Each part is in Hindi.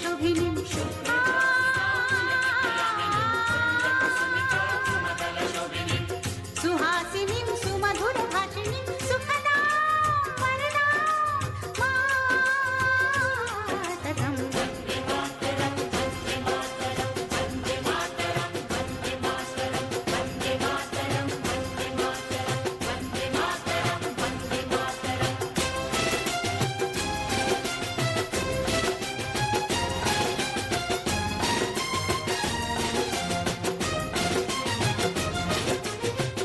शोभिनीं सुहासिनीं सुमधुरभाषिणीं सुखदां वरदां मातरम्।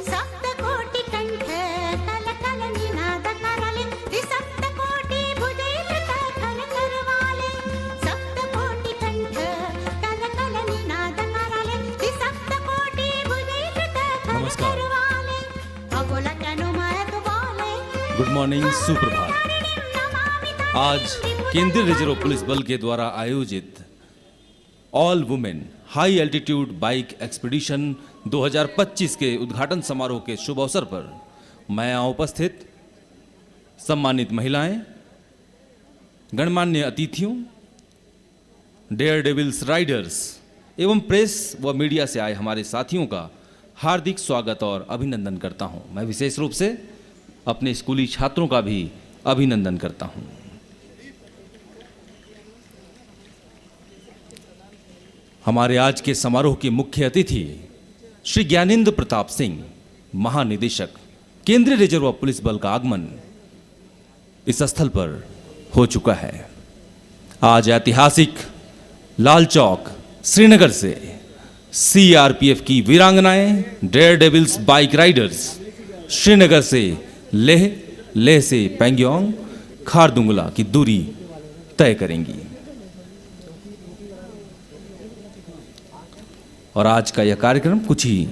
सप्तकोटिकण्ठ कलकलनिनादकरले त्रिसप्तकोटिभुजैर्वृतकरकरवाले सप्तकोटिकण्ठ कलकलनिनादकरले त्रिसप्तकोटिभुजैर्वृतकरकरवाले अबोलकनुमयतुबाले। गुड मॉर्निंग, सुप्रभात। आज केंद्रीय रिजर्व पुलिस बल के द्वारा आयोजित all women high altitude bike expedition 2025 के उद्घाटन समारोह के शुभ अवसर पर मैं यहाँ उपस्थित सम्मानित महिलाएं, गणमान्य अतिथियों, डेयर डेविल्स राइडर्स एवं प्रेस व मीडिया से आए हमारे साथियों का हार्दिक स्वागत और अभिनंदन करता हूँ। मैं विशेष रूप से अपने स्कूली छात्रों का भी अभिनंदन करता हूँ। हमारे आज के समारोह के मुख्य अतिथि श्री ज्ञानेंद्र प्रताप सिंह, महानिदेशक, केंद्रीय रिजर्व पुलिस बल का आगमन इस स्थल पर हो चुका है। आज ऐतिहासिक लाल चौक श्रीनगर से सीआरपीएफ की वीरांगनाएं dare devils bike riders Srinagar से लेह, लेह से पैंगोंग, खारदुंगला की दूरी तय करेंगी। और आज का यह कार्यक्रम कुछ ही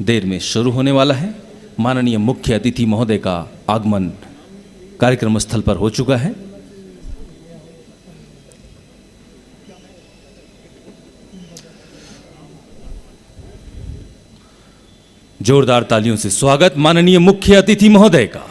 देर में शुरू होने वाला है। माननीय मुख्य अतिथि महोदय का आगमन कार्यक्रम स्थल पर हो चुका है। जोरदार तालियों से स्वागत माननीय मुख्य अतिथि महोदय का।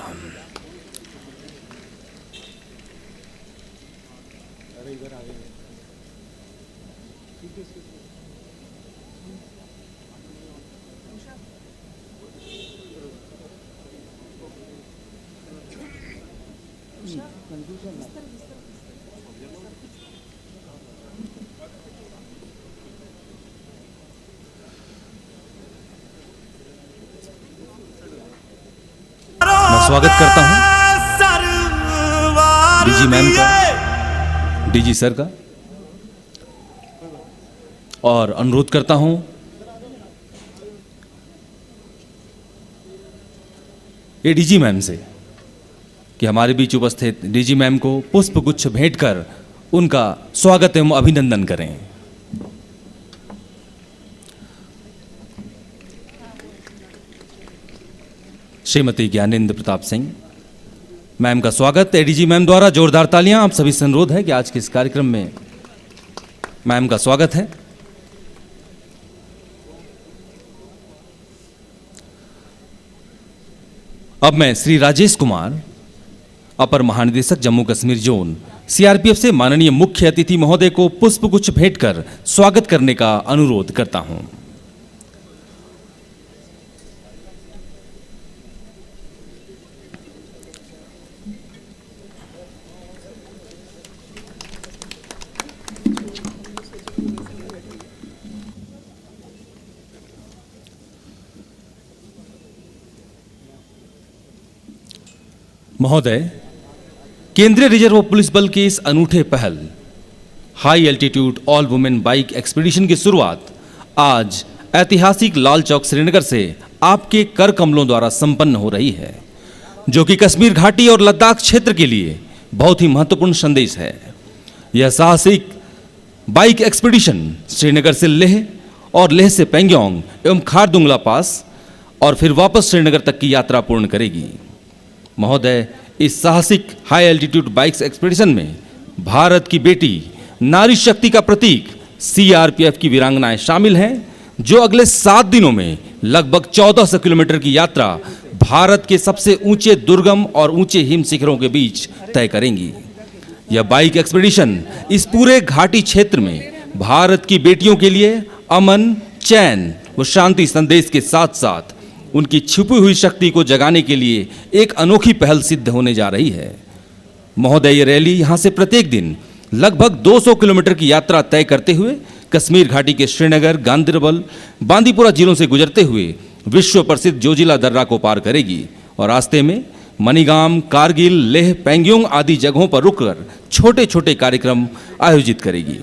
स्वागत करता हूं डीजी मैम का, डीजी सर का, और अनुरोध करता हूं एडीजी मैम से कि हमारे बीच उपस्थित डीजी मैम को पुष्पगुच्छ भेंट कर उनका स्वागत एवं अभिनंदन करें। श्रीमती ज्ञानेंद्र प्रताप सिंह मैम का स्वागत एडीजी मैम द्वारा। जोरदार तालियां आप सभी से अनुरोध है कि आज के इस कार्यक्रम में मैम का स्वागत है। अब मैं श्री राजेश कुमार, अपर महानिदेशक जम्मू कश्मीर जोन सीआरपीएफ से माननीय मुख्य अतिथि महोदय को पुष्पगुच्छ भेंट कर स्वागत करने का अनुरोध करता हूं। महोदय, केंद्रीय रिजर्व पुलिस बल की इस अनूठे पहल high altitude all women bike expedition की शुरुआत आज ऐतिहासिक लाल चौक श्रीनगर से आपके कर कमलों द्वारा संपन्न हो रही है, जो कि कश्मीर घाटी और लद्दाख क्षेत्र के लिए बहुत ही महत्वपूर्ण संदेश है। यह साहसिक बाइक एक्सपीडिशन श्रीनगर से लेह और लेह से पैंगोंग एवं खारदुंगला पास और फिर वापस श्रीनगर तक की यात्रा पूर्ण करेगी। महोदय, इस साहसिक हाई एल्टीट्यूड बाइक्स एक्सपीडिशन में भारत की बेटी नारी शक्ति का प्रतीक सीआरपीएफ की वीरांगनाएं शामिल हैं, जो अगले 7 दिनों में लगभग 1400 किलोमीटर की यात्रा भारत के सबसे ऊंचे दुर्गम और ऊंचे हिम शिखरों के बीच तय करेंगी। यह बाइक एक्सपीडिशन इस पूरे घाटी क्षेत्र में भारत की बेटियों के लिए अमन, चैन व शांति संदेश के साथ साथ उनकी छुपी हुई शक्ति को जगाने के लिए एक अनोखी पहल सिद्ध होने जा रही है। महोदय, ये रैली यहां से प्रत्येक दिन लगभग 200 किलोमीटर की यात्रा तय करते हुए कश्मीर घाटी के श्रीनगर, गांदरबल, बांदीपुरा जिलों से गुजरते हुए विश्व प्रसिद्ध जोजिला दर्रा को पार करेगी और रास्ते में मनीगाम, कारगिल, लेह, पैंग्योंग आदि जगहों पर रुककर छोटे छोटे कार्यक्रम आयोजित करेगी।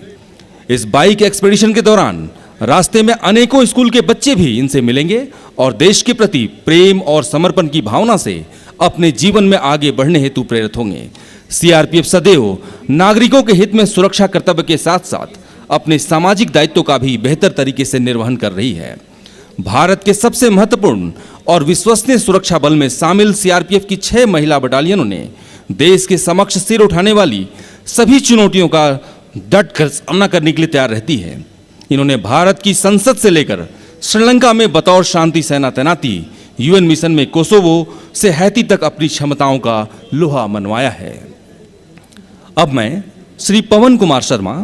इस बाइक एक्सपीडिशन के दौरान रास्ते में अनेकों स्कूल के बच्चे भी इनसे मिलेंगे और देश के प्रति प्रेम और समर्पण की भावना से अपने जीवन में आगे बढ़ने हेतु प्रेरित होंगे। सीआरपीएफ सदैव नागरिकों के हित में सुरक्षा कर्तव्य के साथ साथ अपने सामाजिक दायित्व का भी बेहतर तरीके से निर्वहन कर रही है। भारत के सबसे महत्वपूर्ण और विश्वसनीय सुरक्षा बल में शामिल सीआरपीएफ की 6 महिला बटालियनों ने देश के समक्ष सिर उठाने वाली सभी चुनौतियों का डट कर सामना करने के लिए तैयार रहती है। इन्होंने भारत की संसद से लेकर श्रीलंका में बतौर शांति सेना तैनाती, यूएन मिशन में कोसोवो से हैती तक अपनी क्षमताओं का लोहा मनवाया है। अब मैं श्री पवन कुमार शर्मा,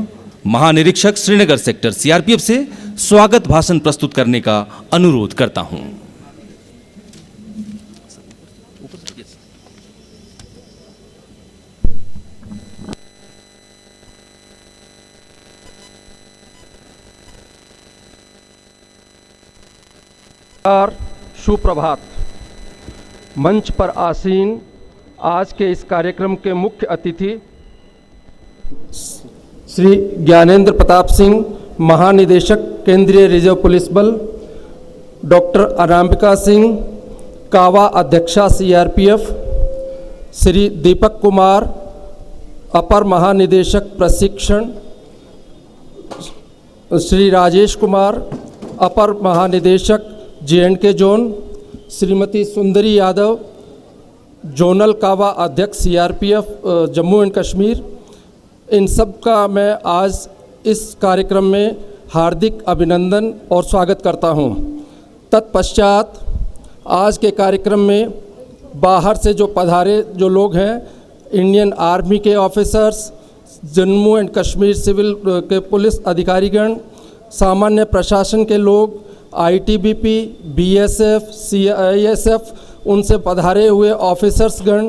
महानिरीक्षक श्रीनगर सेक्टर सीआरपीएफ से स्वागत भाषण प्रस्तुत करने का अनुरोध करता हूं। सुप्रभात। मंच पर आसीन आज के इस कार्यक्रम के मुख्य अतिथि श्री ज्ञानेंद्र प्रताप सिंह, महानिदेशक केंद्रीय रिजर्व पुलिस बल, डॉक्टर अनामिका सिंह, कावा अध्यक्षा सीआरपीएफ, श्री दीपक कुमार, अपर महानिदेशक प्रशिक्षण, श्री राजेश कुमार, अपर महानिदेशक J&K जोन, श्रीमती सुंदरी यादव, जोनल कावा अध्यक्ष सीआरपीएफ जम्मू एंड कश्मीर, इन सब का मैं आज इस कार्यक्रम में हार्दिक अभिनंदन और स्वागत करता हूं। तत्पश्चात आज के कार्यक्रम में बाहर से जो पधारे जो लोग हैं, इंडियन आर्मी के officers, Jammu and Kashmir civil के पुलिस अधिकारीगण, सामान्य प्रशासन के लोग, आईटीबीपी, बीएसएफ, सीआईएसएफ, उनसे पधारे हुए ऑफिसर्सगण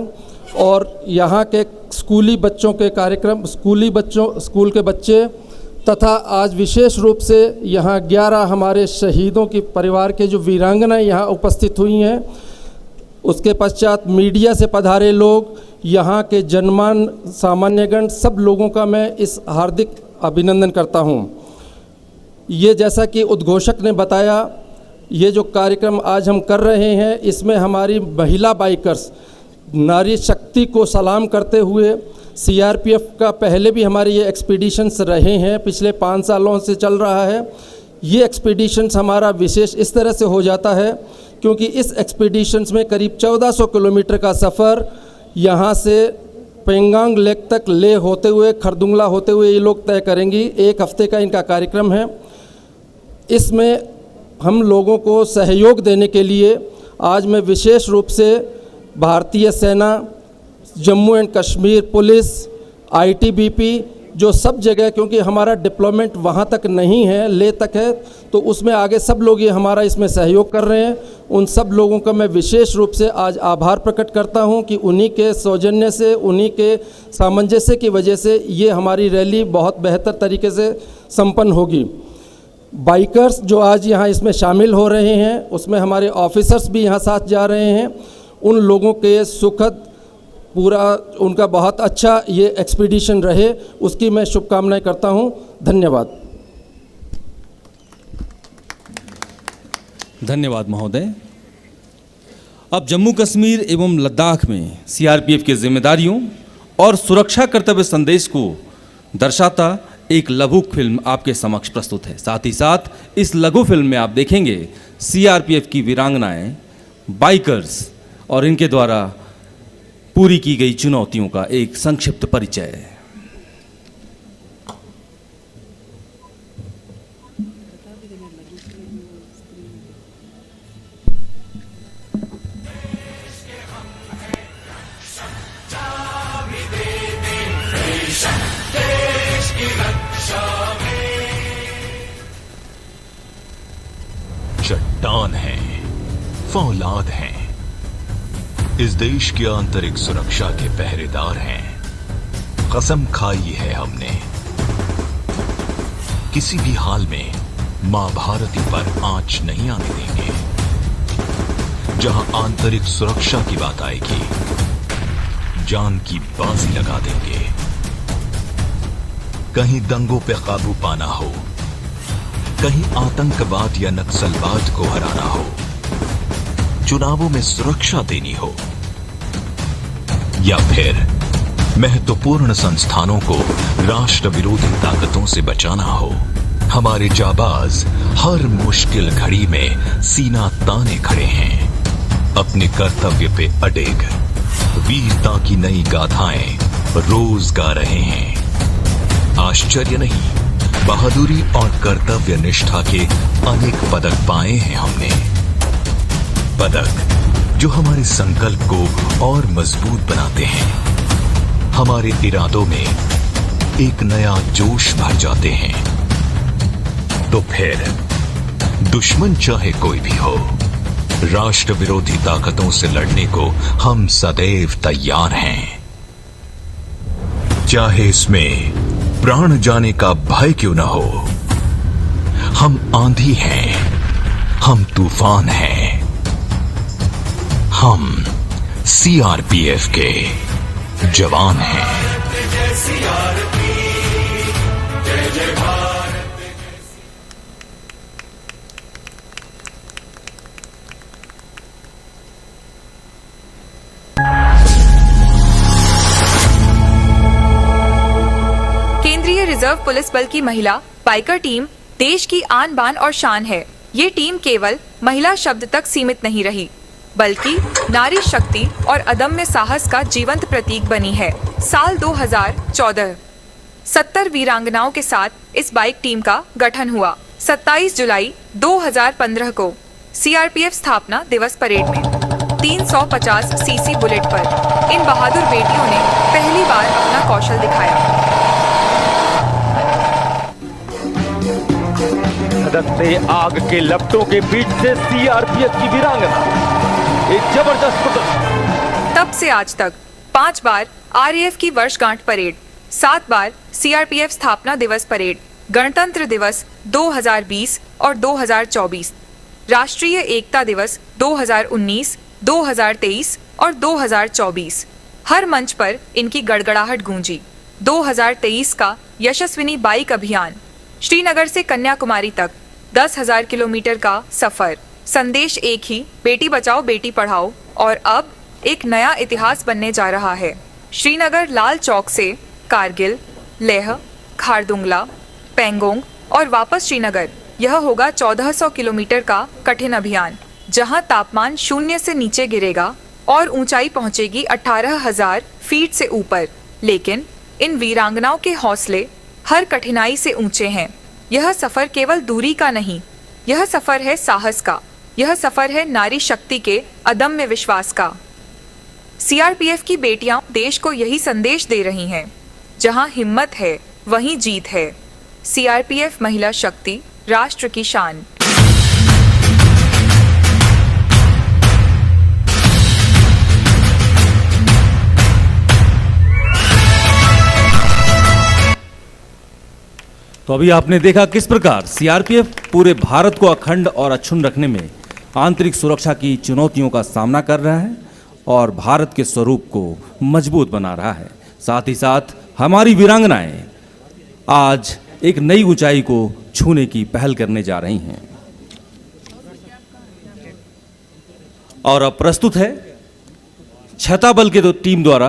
और यहाँ के स्कूली बच्चों के कार्यक्रम, स्कूल के बच्चे तथा आज विशेष रूप से यहाँ 11 हमारे शहीदों की परिवार के जो वीरांगनाएं यहाँ उपस्थित हुई हैं, उसके पश्चात मीडिया से पधारे लोग, यहाँ के जनमान सामान्यगण, सब लोगों का मैं इस हार्दिक अभिनंदन करता हूँ। ये जैसा कि उद्घोषक ने बताया, ये जो कार्यक्रम आज हम कर रहे हैं, इसमें हमारी महिला बाइकर्स नारी शक्ति को सलाम करते हुए, सीआरपीएफ का पहले भी हमारे ये एक्सपीडिशंस रहे हैं, पिछले 5 सालों से चल रहा है। ये एक्सपीडिशंस हमारा विशेष इस तरह से हो जाता है क्योंकि इस एक्सपीडिशंस में करीब 1400 किलोमीटर का सफ़र यहाँ से पेंगांग लेक तक ले होते हुए, खरदुंगला होते हुए ये लोग तय करेंगी। 1 हफ्ते का इनका कार्यक्रम है। इसमें हम लोगों को सहयोग देने के लिए आज मैं विशेष रूप से भारतीय सेना, Jammu and Kashmir police, ITBP, जो सब जगह, क्योंकि हमारा डिप्लॉयमेंट वहाँ तक नहीं है, ले तक है, तो उसमें आगे सब लोग ये हमारा इसमें सहयोग कर रहे हैं। उन सब लोगों का मैं विशेष रूप से आज आभार प्रकट करता हूँ कि उन्हीं के सौजन्य से, उन्हीं के सामंजस्य की वजह से ये हमारी रैली बहुत बेहतर तरीके से संपन्न होगी। बाइकर्स जो आज यहाँ इसमें शामिल हो रहे हैं, उसमें हमारे ऑफिसर्स भी यहाँ साथ जा रहे हैं। उन लोगों के सुखद, पूरा उनका बहुत अच्छा ये एक्सपीडिशन रहे, उसकी मैं शुभकामनाएं करता हूँ। धन्यवाद। धन्यवाद महोदय। अब जम्मू कश्मीर एवं लद्दाख में सीआरपीएफ की जिम्मेदारियों और सुरक्षा कर्तव्य संदेश को दर्शाता एक लघु फिल्म आपके समक्ष प्रस्तुत है। साथ ही साथ इस लघु फिल्म में आप देखेंगे सीआरपीएफ की वीरांगनाएं, बाइकर्स और इनके द्वारा पूरी की गई चुनौतियों का एक संक्षिप्त परिचय। फौलाद हैं। इस देश की आंतरिक सुरक्षा के पहरेदार हैं। कसम खाई है हमने, किसी भी हाल में मां भारती पर आंच नहीं आने देंगे। जहां आंतरिक सुरक्षा की बात आएगी, जान की बाजी लगा देंगे। कहीं दंगों पे काबू पाना हो, कहीं आतंकवाद या नक्सलवाद को हराना हो, चुनावों में सुरक्षा देनी हो, या फिर महत्वपूर्ण संस्थानों को राष्ट्र विरोधी ताकतों से बचाना हो, हमारे जाबाज हर मुश्किल घड़ी में सीना ताने खड़े हैं। अपने कर्तव्य पे अडिग, वीरता की नई गाथाएं रोज गा रहे हैं। आश्चर्य नहीं, बहादुरी और कर्तव्य निष्ठा के अनेक पदक पाए हैं हमने। पदक जो हमारे संकल्प को और मजबूत बनाते हैं, हमारे इरादों में एक नया जोश भर जाते हैं। तो फिर दुश्मन चाहे कोई भी हो, राष्ट्र विरोधी ताकतों से लड़ने को हम सदैव तैयार हैं। चाहे इसमें प्राण जाने का भय क्यों न हो, हम आंधी हैं, हम तूफान हैं, हम सीआरपीएफ के जवान हैं। केंद्रीय रिजर्व पुलिस बल की महिला बाइकर टीम देश की आन बान और शान है। ये टीम केवल महिला शब्द तक सीमित नहीं रही, बल्कि नारी शक्ति और अदम्य साहस का जीवंत प्रतीक बनी है। साल 2014 70 वीरांगनाओं के साथ इस बाइक टीम का गठन हुआ। 27 जुलाई 2015 को सीआरपीएफ स्थापना दिवस परेड में 350 सीसी बुलेट पर इन बहादुर बेटियों ने पहली बार अपना कौशल दिखाया। धधकते आग के लपटों के बीच से सीआरपीएफ की वीरांगना एक जबरदस्त प्रदर्शन। तब से आज तक 5 बार आरएएफ की वर्षगांठ परेड, 7 बार सीआरपीएफ स्थापना दिवस परेड, गणतंत्र दिवस 2020 और 2024, राष्ट्रीय एकता दिवस 2019, 2023 और 2024। हर मंच पर इनकी गड़गड़ाहट गूंजी। 2023 का यशस्विनी बाइक अभियान, श्रीनगर से कन्याकुमारी तक 10,000 किलोमीटर का सफर, संदेश एक ही, बेटी बचाओ बेटी पढ़ाओ, और अब एक नया इतिहास बनने जा रहा है। श्रीनगर लाल चौक से कारगिल, लेह, खारदुंगला, पेंगोंग और वापस श्रीनगर, यह होगा 1400 किलोमीटर का कठिन अभियान, जहां तापमान 0 से नीचे गिरेगा और ऊंचाई पहुंचेगी 18,000 फीट से ऊपर। लेकिन इन वीरांगनाओं के हौसले हर कठिनाई से ऊंचे हैं। यह सफर केवल दूरी का नहीं, यह सफर है साहस का, यह सफर है नारी शक्ति के अदम्य विश्वास का। सीआरपीएफ की बेटियां देश को यही संदेश दे रही हैं, जहां हिम्मत है वहीं जीत है। सीआरपीएफ महिला शक्ति, राष्ट्र की शान। तो अभी आपने देखा किस प्रकार सीआरपीएफ पूरे भारत को अखंड और अक्षुण्ण रखने में आंतरिक सुरक्षा की चुनौतियों का सामना कर रहा है और भारत के स्वरूप को मजबूत बना रहा है। साथ ही साथ हमारी वीरांगनाएं आज एक नई ऊंचाई को छूने की पहल करने जा रही हैं। और अब प्रस्तुत है छता बल के टीम द्वारा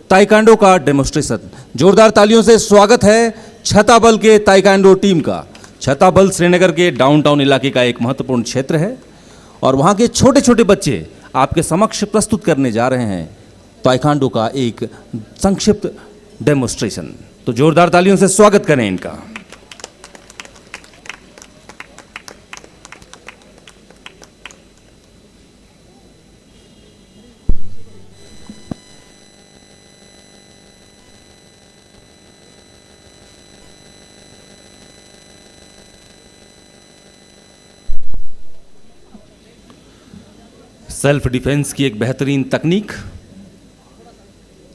ताइक्वांडो का डेमोन्स्ट्रेशन। जोरदार तालियों से स्वागत है छता बल के ताइक्वांडो टीम का। छता बल श्रीनगर के डाउनटाउन इलाके का एक महत्वपूर्ण क्षेत्र है और वहाँ के छोटे छोटे बच्चे आपके समक्ष प्रस्तुत करने जा रहे हैं ताइक्वांडो का एक संक्षिप्त डेमोन्स्ट्रेशन। तो जोरदार तालियों से स्वागत करें इनका। सेल्फ डिफेंस की एक बेहतरीन तकनीक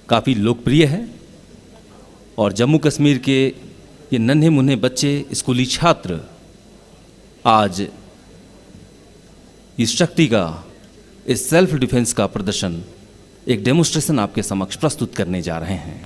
काफ़ी लोकप्रिय है और जम्मू कश्मीर के ये नन्हे मुन्ने बच्चे, स्कूली छात्र आज इस शक्ति का, इस सेल्फ डिफेंस का प्रदर्शन, एक डेमोन्स्ट्रेशन आपके समक्ष प्रस्तुत करने जा रहे हैं।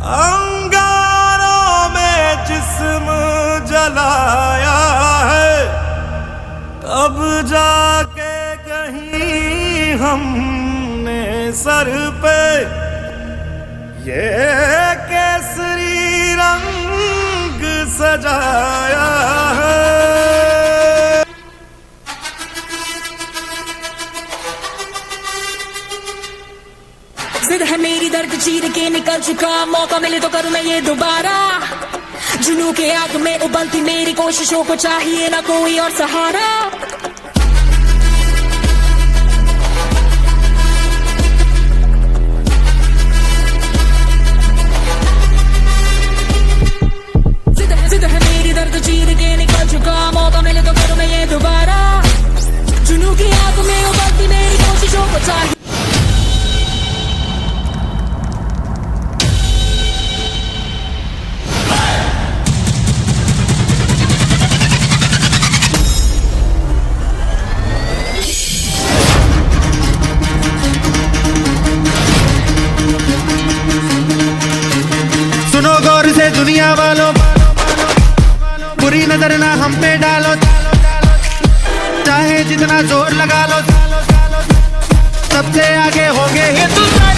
अंगारों में जिस्म जलाया है, तब जाके कहीं हमने सर पे ये केसरी रंग सजाया है। जिद है मेरी दर्द चीर के निकल चुका, मौका मिले तो करूं मैं ये दोबारा। जुनू के आग में उबलती मेरी कोशिशों को चाहिए ना कोई और सहारा। जिद है मेरी दर्द चीर के निकल चुका, मौका मिले तो करूं मैं ये दोबारा। जुनू की आग में उबलती मेरी कोशिशों को चाहिए। सुनो गौर से दुनिया वालों, बुरी नजर ना हम पे डालो, चाहे जितना जोर लगा लो, सबसे आगे होंगे हिंदुस्तान।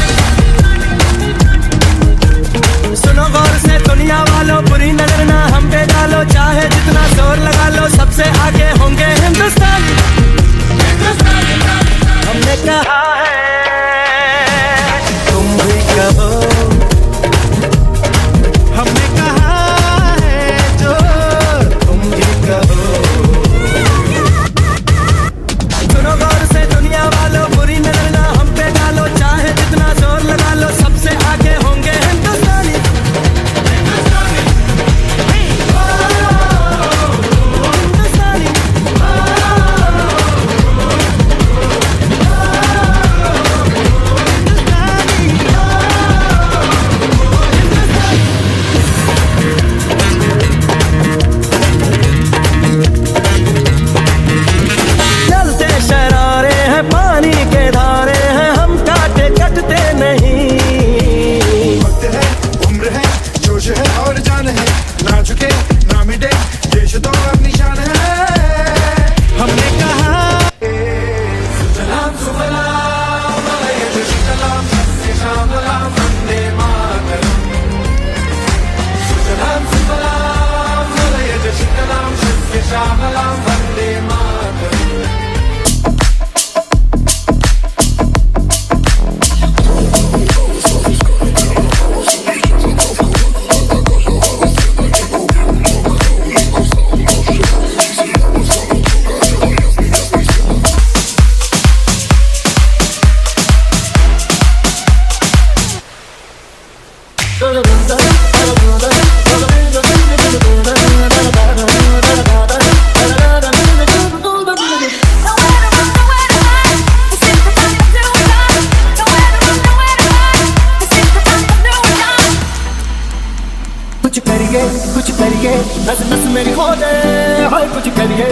सुनो गौर से दुनिया वालों, बुरी नजर ना हम पे डालो, चाहे जितना जोर लगा लो, सबसे आगे होंगे हिंदुस्तान। हमने कहा है तुम भी कहो, हमने कहा है जो तुम भी कहो। सुनो गौर से दुनिया वालों, बुरी नजर ना हम पे डालो, चाहे जितना जोर लगा लो, सबसे आगे होंगे हिंदुस्तानी। चलते शरारे हैं, पानी के धारे हैं, हम काटे कटते नहीं। वक्त है, उम्र है, जोश है और जान है, ना झुके ना मिटे, देश तो अपनी शान है। हमने कहा सलाम सुफलाम अलैहि सलाम, शाम सलाम वंदे मातरम। सलाम सुफलाम अलैहि सलाम, शाम सलाम वंदे मातरम। कुछ करिए, नस नस मेरी खो दे, हाय कुछ करिए,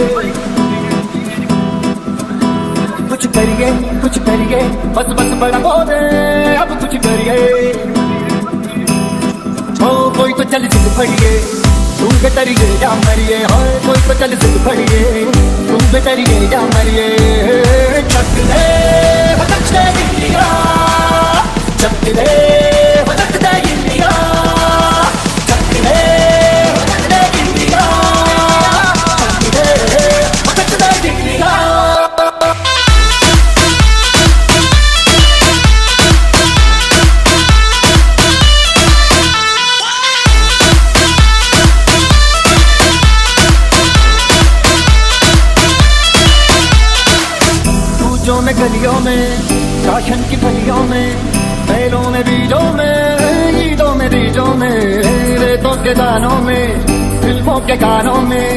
कुछ करिए, कुछ करिए, बस बस बड़ा खो दे, अब कुछ करिए। ओ कोई तो चल जिद फड़िए, तुम के तरिए या मरिए, हाय कोई तो चल जिद फड़िए, तुम बेतरिए या मरिए चक दे भटक दे इंडिया चक दे भटक दे इंडिया चक दे भटक दे इंडिया चक दे भटक दे इंडिया जो में गलियों में राशन की थलियों में बैलों में बीजों में ईदों में बीजों में रेतों के दानों में फिल्मों के गानों में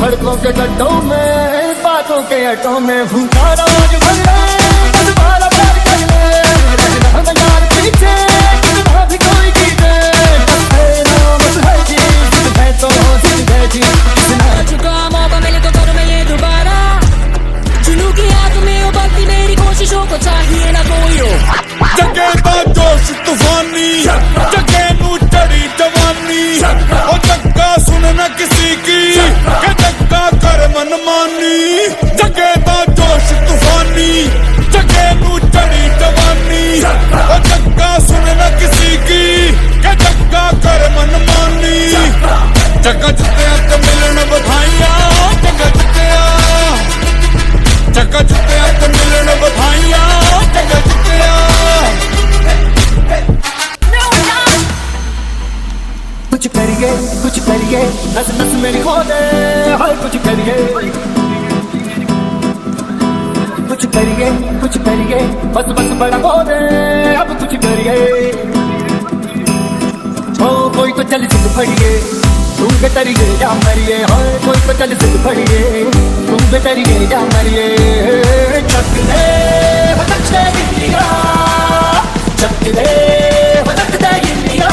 सड़कों के गड्ढों में बातों के अड्डों में भूखा राज भर ले बारा प्यार कर ले हम यार पीछे कितना भी कोई कीजिए नाम है जी है तो जिद है जी आ चुका मौका मिले तो करूं मैं ये दोबारा जुनू की आग में उबलती मेरी कोशिशों को चाहिए ना कोई रो जगे दा जोश तूफानी जगे नू चढ़ी जवानी ओ जग्गा सुन न किसी की के जग्गा कर मनमानी जगे दा जोश तूफानी जगे नू चढ़ी जवानी ओ जग्गा सुन न किसी की के जग्गा कर मनमानी जग्गा जिते अक मिलन बधाइयां जग्गा जिते जग्गा जिते अक मिलन बधाइयां जग्गा जिते कुछ करिए नस नस मेरी खो दे हाय कुछ करिए बस बस बड़ा खो दे अब कुछ करिए ओ कोई तो चल जिद फड़िए तुम बेतरिए या मरिए हाय कोई तो चल जिद फड़िए तुम बेतरिए या मरिए चक दे भटक दे इंडिया चक दे भटक दे इंडिया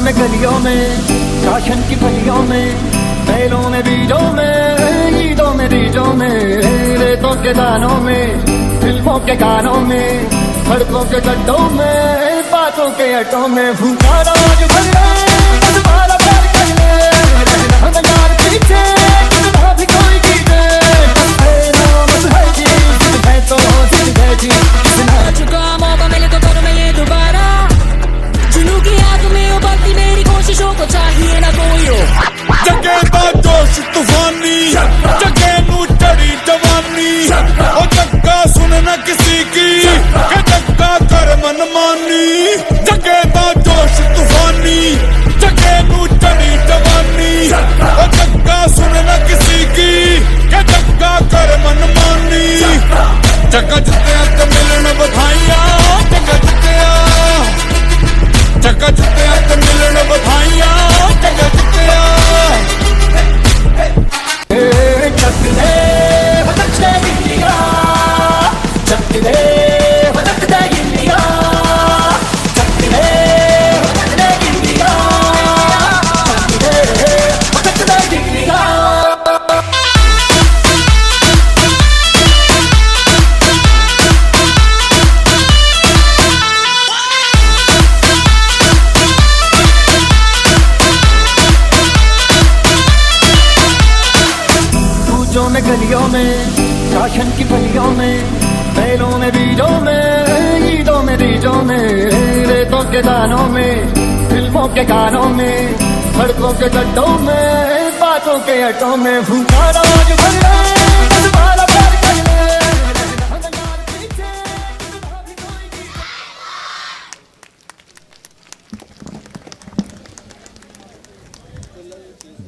में गलियों में राशन की फलियों में बैलों में बीजों में ईदों में बीजों में रेतों के दानों में फिल्मों के गानों में सड़कों के गड्ढों में बातों के अड्डों में भूखा राज भर ले बारा प्यार कर ले हम यार पीछे कितना भी कोई कीजिए नाम है जी है तो जिद है जी आ चुका मौका मिले तो करूं मैं ये दोबारा जुनू की आग में उबलती मेरी कोशिशों को चाहिए ना कोई रो जगे दा जोश तूफानी जगे नू चढ़ी जवानी ओ जग्गा सुन न किसी की के जग्गा कर मनमानी जगे दा जोश तूफानी जगे नू चढ़ी जवानी ओ जग्गा सुन न किसी की के जग्गा कर मनमानी जग्गा जिते अक मिलन बधाइयां जग्गा जिते जग्गा जिते अक मिलन बधाइयां जग्गा जिते चक दे भटक दे इंडिया चक दे भटक दे इंडिया चक दे भटक दे इंडिया चक दे भटक दे इंडिया में गलियों में राशन की फलियों में बैलों में बीजों में ईदों में बीजों में रेतों के दानों में फिल्मों के गानों में सड़कों के गड्ढों में बातों के अड्डों में भूखा राज भर ले बारा प्यार कर ले हम यार पीछे कितना भी कोई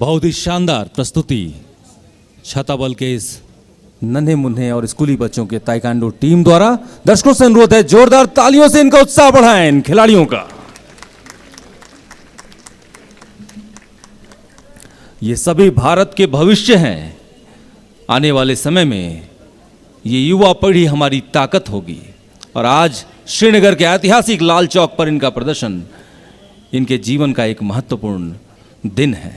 बहुत ही शानदार प्रस्तुति छाताबल के इस नन्हे मुन्ने और स्कूली बच्चों के ताइक्वांडो टीम द्वारा। दर्शकों से अनुरोध है जोरदार तालियों से इनका उत्साह बढ़ाएं इन खिलाड़ियों का। ये सभी भारत के भविष्य हैं। आने वाले समय में ये युवा पीढ़ी हमारी ताकत होगी और आज श्रीनगर के ऐतिहासिक लाल चौक पर इनका प्रदर्शन इनके जीवन का एक महत्वपूर्ण दिन है।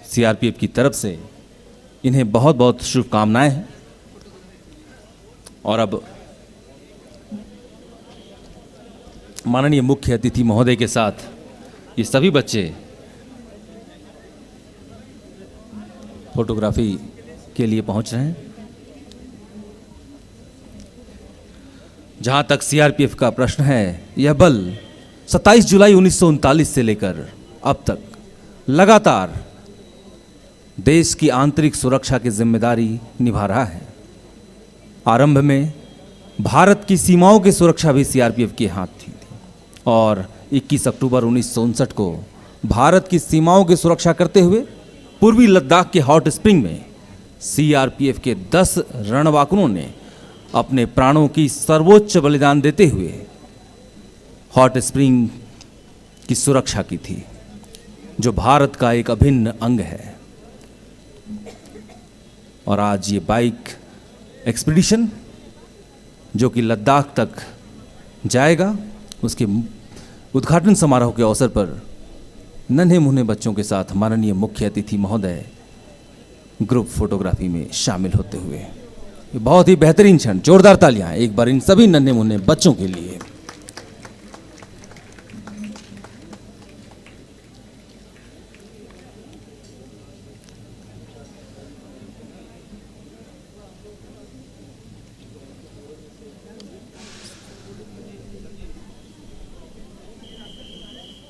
सीआरपीएफ की तरफ से इन्हें बहुत बहुत शुभकामनाएं हैं। और अब माननीय मुख्य अतिथि महोदय के साथ ये सभी बच्चे फोटोग्राफी के लिए पहुंच रहे हैं। जहां तक सीआरपीएफ का प्रश्न है, यह बल 27 जुलाई 1939 से लेकर अब तक लगातार देश की आंतरिक सुरक्षा की जिम्मेदारी निभा रहा है। आरंभ में भारत की सीमाओं की सुरक्षा भी सीआरपीएफ के हाथ थी और 21 अक्टूबर 1959 को भारत की सीमाओं की सुरक्षा करते हुए पूर्वी लद्दाख के हॉट स्प्रिंग में सीआरपीएफ के 10 रणबांकुरों ने अपने प्राणों की सर्वोच्च बलिदान देते हुए हॉट स्प्रिंग की सुरक्षा की थी, जो भारत का एक अभिन्न अंग है। और आज ये बाइक एक्सपीडिशन जो कि लद्दाख तक जाएगा, उसके उद्घाटन समारोह के अवसर पर नन्हे मुन्ने बच्चों के साथ माननीय मुख्य अतिथि महोदय ग्रुप फोटोग्राफी में शामिल होते हुए, ये बहुत ही बेहतरीन क्षण। जोरदार तालियां एक बार इन सभी नन्हे मुन्ने बच्चों के लिए।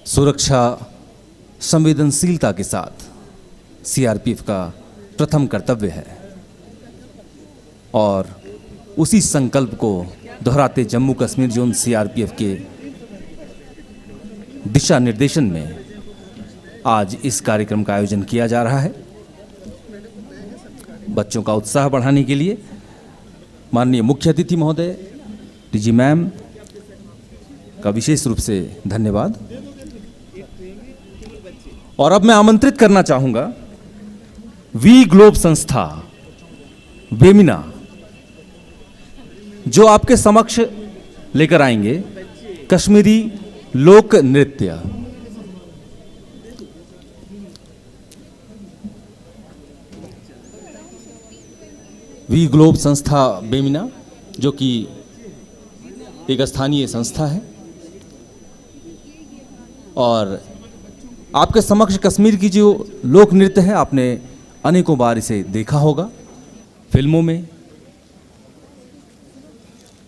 सुरक्षा संवेदनशीलता के साथ सीआरपीएफ का प्रथम कर्तव्य है और उसी संकल्प को दोहराते जम्मू कश्मीर जोन सीआरपीएफ के दिशा निर्देशन में आज इस कार्यक्रम का आयोजन किया जा रहा है। बच्चों का उत्साह बढ़ाने के लिए माननीय मुख्य अतिथि महोदय डीजी मैम का विशेष रूप से धन्यवाद। और अब मैं आमंत्रित करना चाहूंगा वी ग्लोब संस्था वेमिना, जो आपके समक्ष लेकर आएंगे कश्मीरी लोक नृत्य। वी ग्लोब संस्था वेमिना, जो कि एक स्थानीय संस्था है और आपके समक्ष कश्मीर की जो लोक नृत्य है, आपने अनेकों बार इसे देखा होगा फिल्मों में।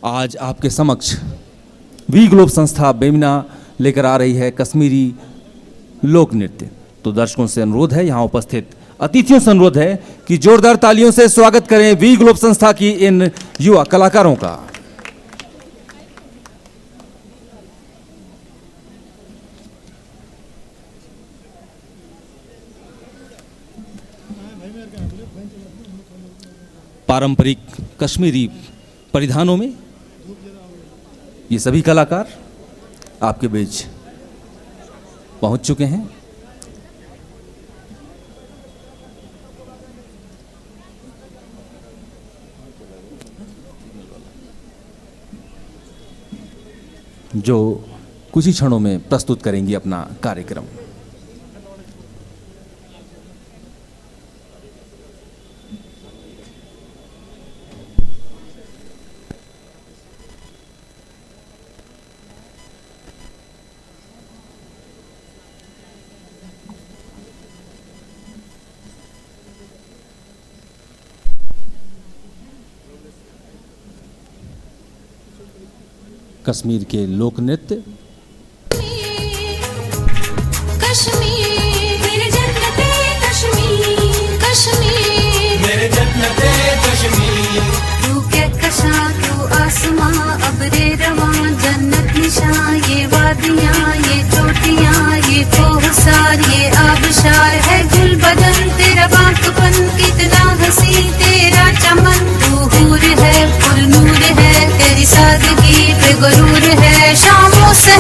आज आपके समक्ष वी ग्लोब संस्था बेमिना लेकर आ रही है कश्मीरी लोक नृत्य। तो दर्शकों से अनुरोध है, यहाँ उपस्थित अतिथियों से अनुरोध है कि जोरदार तालियों से स्वागत करें वी ग्लोब संस्था की इन युवा कलाकारों का। पारंपरिक कश्मीरी परिधानों में ये सभी कलाकार आपके बीच पहुंच चुके हैं। जो कुछ ही क्षणों में प्रस्तुत करेंगी अपना कार्यक्रम। कश्मीर के लोक नृत्य। कश्मीर मेरे जन्नते कश्मीर, कश्मीर मेरे जन्नते कश्मीर। तू क्या कशा तू आसमां अबरे रवां, जन्नत निशां ये वादियां ये चोटियां ये कोहसार ये आबशार है गुल बदन तेरा बाकपन, कितना हसी तेरा चमन। तू हूर है पुरनूर है तेरी सादगी पे गुरूर है, शामों से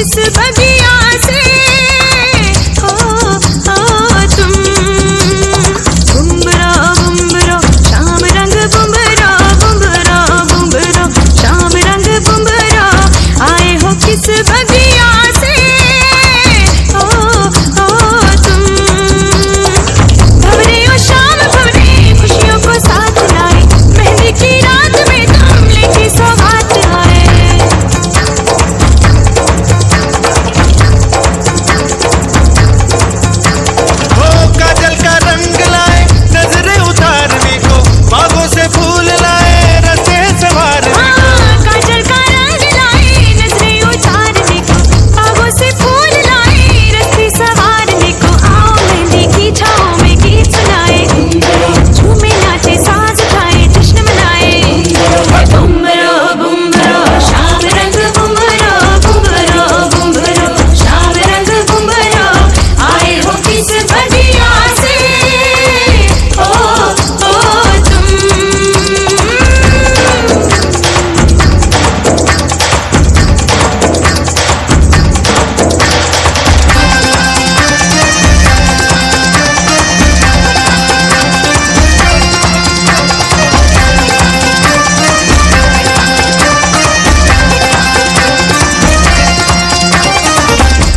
किस बगिया से हो तुम बुम्बरा बुम्बरा शाम रंग बुम्बरा बुम्बरा बुम्बरा शाम रंग बुम्बरा आए हो किस बगिया से हो तुम भंवरे ओ शाम भंवरे खुशियों को साथ लाए मेहंदी की रात में तुम लेके सौगात आए ओ काजल का रंग लाए नजरें उतारने को बागों से फूल लाए रस्ते संवारने को काजल का रंग लाए नजरें उतारने को बागों से फूल लाए रस्ते संवारने को आओ मेहंदी की छाओ में गीत सुनाए झूमे नाचे साज उठाए जश्न मनाए बुम्बरा बुम्बरा शाम रंग बुम्बरा बुम्बरा बुम्बरा शाम रंग बुम्बरा आए हो किस बगिया से हो तुम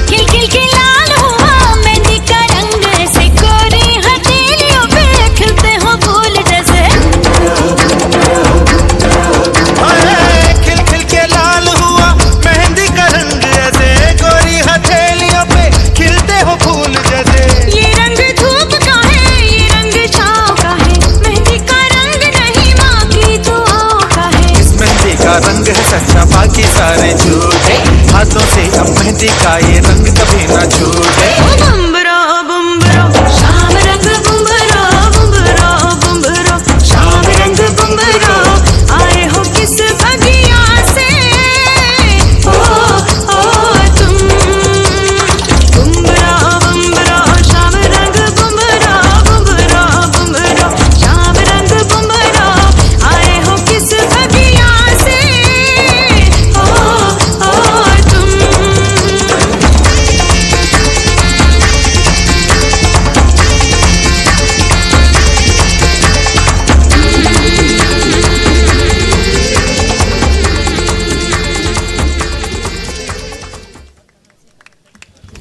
खिल खिल के लाल हुआ मेहंदी का रंग ऐसे गोरी हथेलियों पे खिलते हो फूल जैसे खिल खिल के लाल हुआ मेहंदी का रंग ऐसे गोरी हथेलियों पे खिलते हो फूल जैसे ये रंग धूप का है ये रंग छाँव का है मेहंदी का रंग नहीं माँ की दुआओं का है इस मेहंदी का रंग है सच्चा बाकी सारे झूठे हाथों से अब मेहंदी का ये रंग कभी ना छूटे बुम्बरा बुम्बरा शाम रंग बुम्बरा बुम्बरा बुम्बरा शाम रंग बुम्बरा आए हो किस बगिया से हो तुम बुम्बरा बुम्बरा शाम रंग बुम्बरा बुम्बरा बुम्बरा शाम रंग बुम्बरा आए हो किस बगिया से हो तुम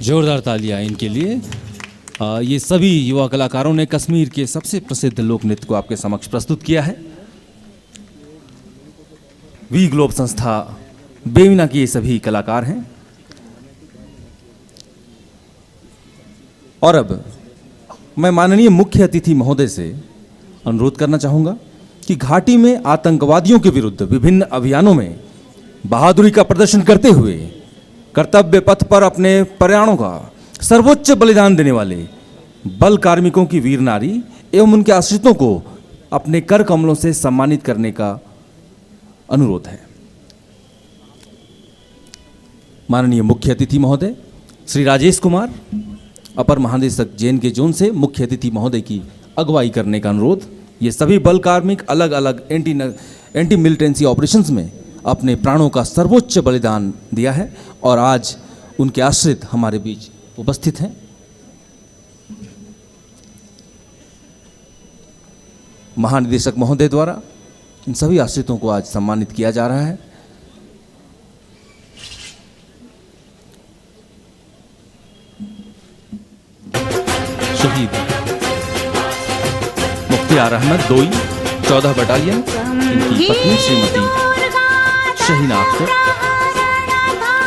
जोरदार तालियां इनके लिए। ये सभी युवा कलाकारों ने कश्मीर के सबसे प्रसिद्ध लोक नृत्य को आपके समक्ष प्रस्तुत किया है। वी ग्लोब संस्था बेमिना के ये सभी कलाकार हैं। और अब मैं माननीय मुख्य अतिथि महोदय से अनुरोध करना चाहूँगा कि घाटी में आतंकवादियों के विरुद्ध विभिन्न अभियानों में बहादुरी का प्रदर्शन करते हुए कर्तव्य पथ पर अपने प्राणों का सर्वोच्च बलिदान देने वाले बल कार्मिकों की वीर नारी एवं उनके आश्रितों को अपने कर कमलों से सम्मानित करने का अनुरोध है। माननीय मुख्य अतिथि महोदय श्री राजेश कुमार, अपर महानिदेशक JNK जोन से मुख्य अतिथि महोदय की अगुवाई करने का अनुरोध। ये सभी बल कार्मिक अलग अलग एंटी मिलिटेंसी ऑपरेशंस में अपने प्राणों का सर्वोच्च बलिदान दिया है और आज उनके आश्रित हमारे बीच उपस्थित हैं। महानिदेशक महोदय द्वारा इन सभी आश्रितों को आज सम्मानित किया जा रहा है। शहीद मुख्तियार अहमद दोई 14 बटालियन, इनकी पत्नी श्रीमती शहीना अख्तर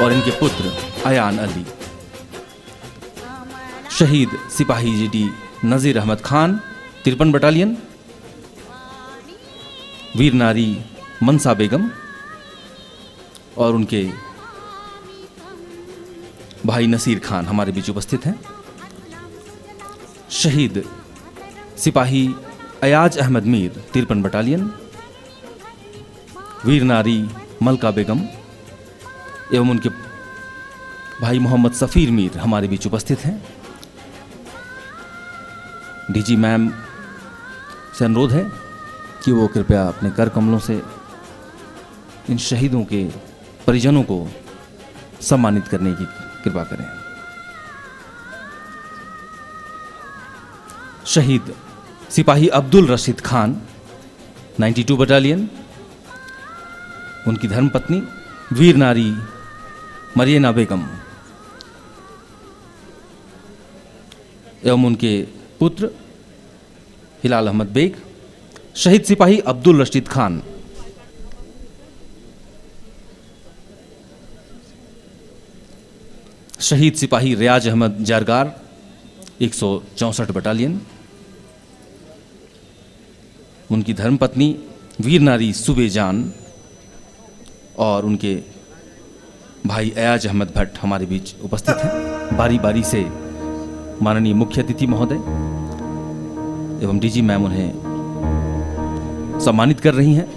और इनके पुत्र अयान अली। शहीद सिपाही GD नज़ीर अहमद खान 53 बटालियन, वीर नारी मनसा बेगम और उनके भाई नसीर खान हमारे बीच उपस्थित हैं। शहीद सिपाही अयाज अहमद मीर 53 बटालियन, वीर नारी मलका बेगम एवं उनके भाई मोहम्मद सफ़ीर मीर हमारे बीच उपस्थित हैं। DG मैम से अनुरोध है कि वो कृपया अपने कर कमलों से इन शहीदों के परिजनों को सम्मानित करने की कृपा करें। शहीद सिपाही अब्दुल रशीद खान 92 बटालियन, उनकी धर्मपत्नी वीर नारी मरियना बेगम एवं उनके पुत्र हिलाल अहमद बेग। शहीद सिपाही अब्दुल रशीद खान शहीद सिपाही रियाज अहमद जारगार 164 बटालियन, उनकी धर्मपत्नी वीर नारी सुबे जान और उनके भाई अयाज अहमद भट्ट हमारे बीच उपस्थित हैं। बारी बारी से माननीय मुख्य अतिथि महोदय एवं डीजी मैम उन्हें सम्मानित कर रही हैं।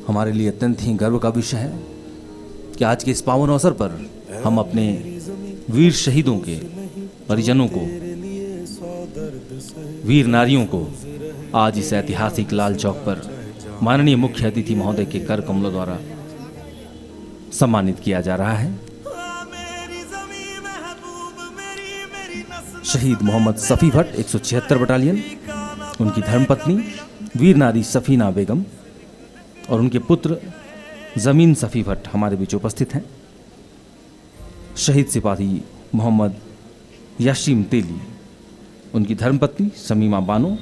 हमारे लिए अत्यंत ही गर्व का विषय है कि आज के इस पावन अवसर पर हम अपने वीर शहीदों के परिजनों को, वीर नारियों को आज इस ऐतिहासिक लाल चौक पर माननीय मुख्य अतिथि महोदय के कर कमलों द्वारा सम्मानित किया जा रहा है। शहीद मोहम्मद सफ़ी भट्ट 176 बटालियन, उनकी धर्मपत्नी वीर नारी सफीना बेगम और उनके पुत्र जमीन सफ़ी भट्ट हमारे बीच उपस्थित हैं। शहीद सिपाही मोहम्मद याशीम तेली, उनकी धर्मपत्नी Shamima Bano,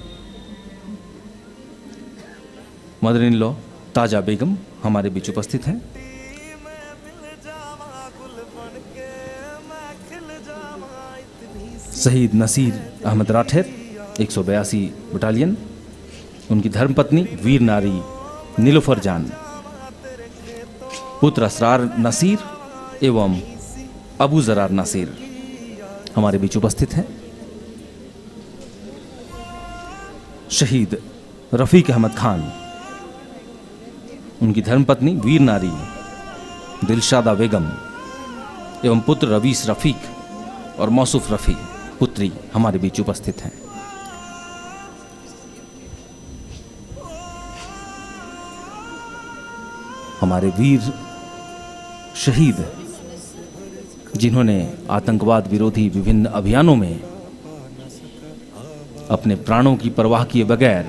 mother in law ताजा बेगम हमारे बीच उपस्थित हैं। शहीद नसीर अहमद राठेर 182 बटालियन, उनकी धर्मपत्नी वीर नारी नीलोफर जान, पुत्र असरार नसीर एवं अबू जरार नसीर हमारे बीच उपस्थित हैं। शहीद रफ़ीक अहमद खान, उनकी धर्मपत्नी वीर नारी दिलशादा बेगम एवं पुत्र रवीस रफ़ीक और मौसूफ रफ़ी पुत्री हमारे बीच उपस्थित हैं। हमारे वीर शहीद जिन्होंने आतंकवाद विरोधी विभिन्न अभियानों में अपने प्राणों की परवाह किए बगैर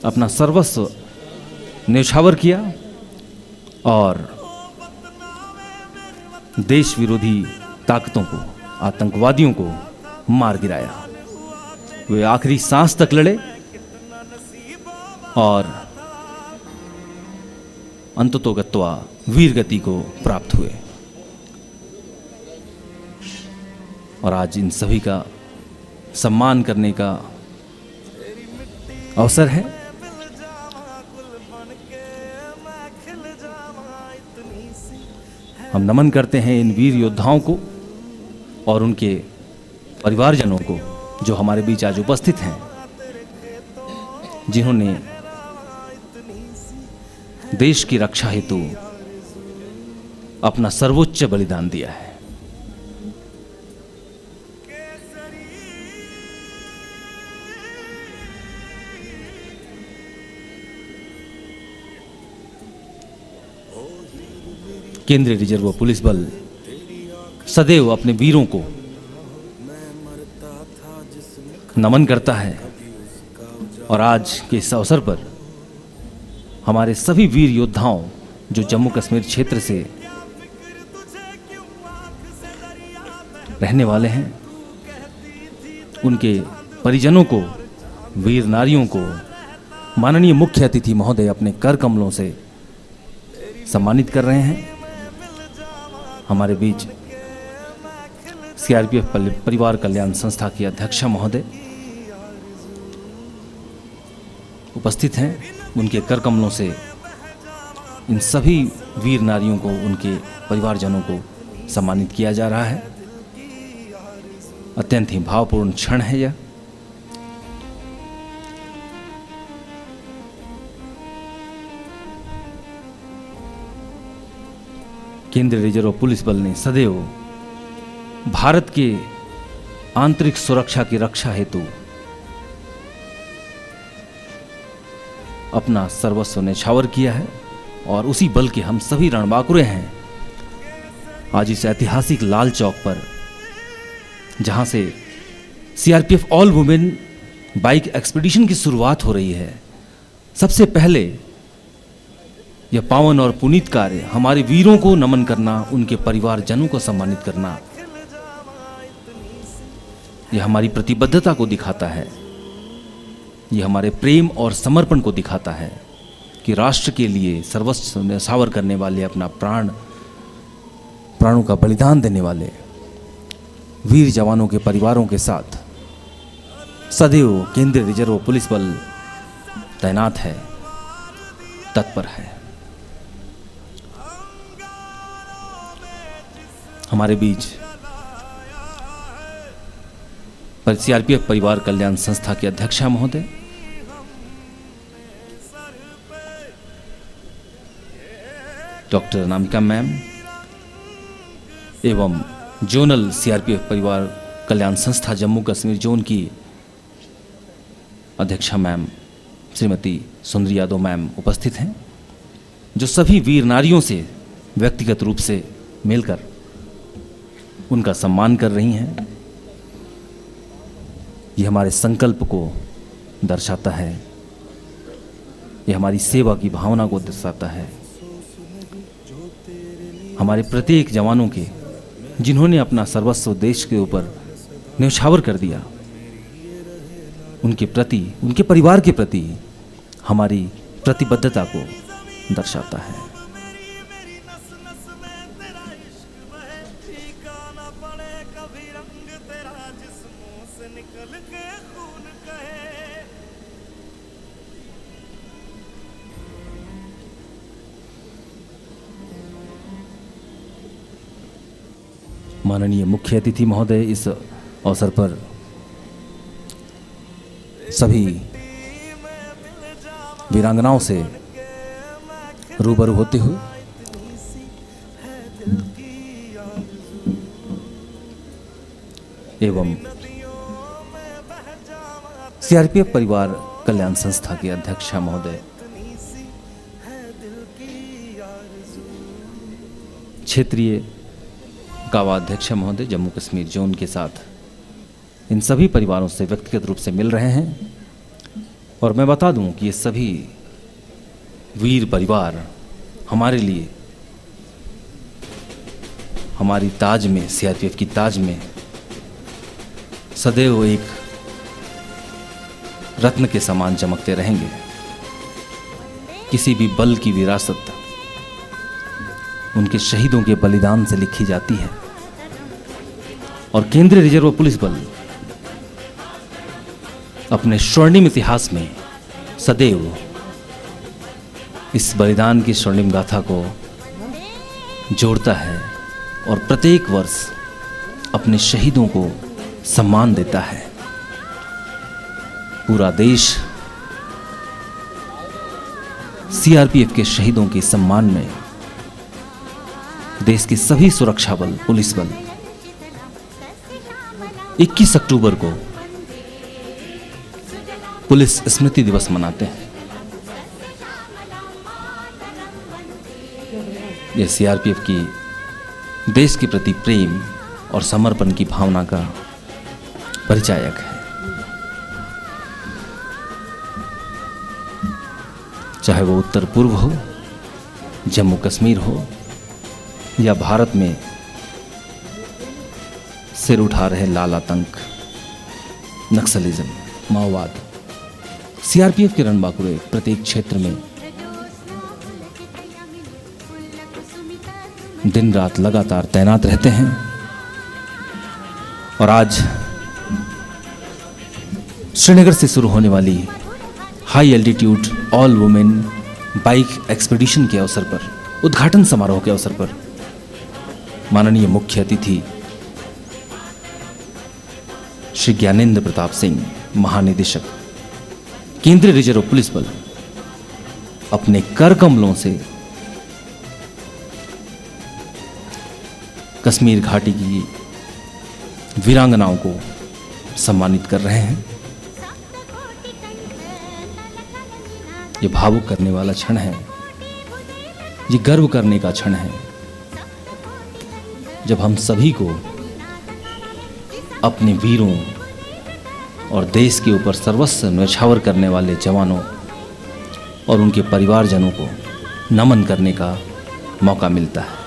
अपना सर्वस्व न्यौछावर किया और देश विरोधी ताकतों को, आतंकवादियों को मार गिराया। वे आखिरी सांस तक लड़े और अंततोगत्वा वीर गति को प्राप्त हुए। और आज इन सभी का सम्मान करने का अवसर है। हम नमन करते हैं इन वीर योद्धाओं को और उनके परिवारजनों को जो हमारे बीच आज उपस्थित हैं, जिन्होंने देश की रक्षा हेतु अपना सर्वोच्च बलिदान दिया है। केंद्रीय रिजर्व पुलिस बल सदैव अपने वीरों को नमन करता है और आज के इस अवसर पर हमारे सभी वीर योद्धाओं जो जम्मू कश्मीर क्षेत्र से रहने वाले हैं, उनके परिजनों को, वीर नारियों को माननीय मुख्य अतिथि महोदय अपने कर कमलों से सम्मानित कर रहे हैं। हमारे बीच सीआरपीएफ परिवार कल्याण संस्था की अध्यक्षा महोदय उपस्थित हैं। उनके कर कमलों से इन सभी वीर नारियों को, उनके परिवारजनों को सम्मानित किया जा रहा है। अत्यंत ही भावपूर्ण क्षण है यह। केंद्रीय रिजर्व पुलिस बल ने सदैव भारत के आंतरिक सुरक्षा की रक्षा हेतु अपना सर्वस्व न्यौछावर किया है और उसी बल के हम सभी रणबांकुरे हैं। आज इस ऐतिहासिक लाल चौक पर, जहां से CRPF all women bike expedition की शुरुआत हो रही है, सबसे पहले यह पावन और पुनीत कार्य हमारे वीरों को नमन करना, उनके परिवारजनों को सम्मानित करना, यह हमारी प्रतिबद्धता को दिखाता है। यह हमारे प्रेम और समर्पण को दिखाता है कि राष्ट्र के लिए सर्वस्व न्यौछावर करने वाले, अपना प्राणों का बलिदान देने वाले वीर जवानों के परिवारों के साथ सदैव केंद्रीय रिजर्व पुलिस बल तैनात है, तत्पर है। हमारे बीच सीआरपीएफ परिवार कल्याण संस्था के अध्यक्ष महोदय, डॉक्टर अनामिका मैम एवं जोनल सीआरपीएफ परिवार कल्याण संस्था जम्मू कश्मीर जोन की अध्यक्षा मैम श्रीमती सुंदरी यादव मैम उपस्थित हैं, जो सभी वीर नारियों से व्यक्तिगत रूप से मिलकर उनका सम्मान कर रही हैं। यह हमारे संकल्प को दर्शाता है, यह हमारी सेवा की भावना को दर्शाता है। हमारे प्रत्येक जवानों के, जिन्होंने अपना सर्वस्व देश के ऊपर न्यौछावर कर दिया, उनके प्रति, उनके परिवार के प्रति हमारी प्रतिबद्धता को दर्शाता है। माननीय मुख्य अतिथि महोदय, इस अवसर पर सभी वीरांगनाओं से रूबरू होते हुए एवं सीआरपीएफ परिवार कल्याण संस्था के अध्यक्ष महोदय, क्षेत्रीय कावा अध्यक्ष महोदय जम्मू कश्मीर जोन के साथ इन सभी परिवारों से व्यक्तिगत रूप से मिल रहे हैं। और मैं बता दूं कि ये सभी वीर परिवार हमारे लिए, हमारी ताज में, सीआरपीएफ की ताज में सदैव एक रत्न के समान चमकते रहेंगे। किसी भी बल की विरासत उनके शहीदों के बलिदान से लिखी जाती है और केंद्रीय रिजर्व पुलिस बल अपने स्वर्णिम इतिहास में सदैव इस बलिदान की स्वर्णिम गाथा को जोड़ता है और प्रत्येक वर्ष अपने शहीदों को सम्मान देता है। पूरा देश सीआरपीएफ के शहीदों के सम्मान में, देश के सभी सुरक्षा बल, पुलिस बल 21 अक्टूबर को पुलिस स्मृति दिवस मनाते हैं। यह सीआरपीएफ की देश के प्रति प्रेम और समर्पण की भावना का परिचायक है। चाहे वो उत्तर पूर्व हो, जम्मू कश्मीर हो या भारत में सिर उठा रहे लाल आतंक, नक्सलिज्म, माओवाद, सीआरपीएफ के रणबांकुरे प्रत्येक क्षेत्र में दिन रात लगातार तैनात रहते हैं। और आज श्रीनगर से शुरू होने वाली high altitude all women bike expedition के अवसर पर, उद्घाटन समारोह के अवसर पर माननीय मुख्य अतिथि श्री ज्ञानेंद्र प्रताप सिंह, महानिदेशक केंद्रीय रिजर्व पुलिस बल, अपने कर कमलों से कश्मीर घाटी की वीरांगनाओं को सम्मानित कर रहे हैं। ये भावुक करने वाला क्षण है, ये गर्व करने का क्षण है, जब हम सभी को अपने वीरों और देश के ऊपर सर्वस्व न्यौछावर करने वाले जवानों और उनके परिवारजनों को नमन करने का मौका मिलता है।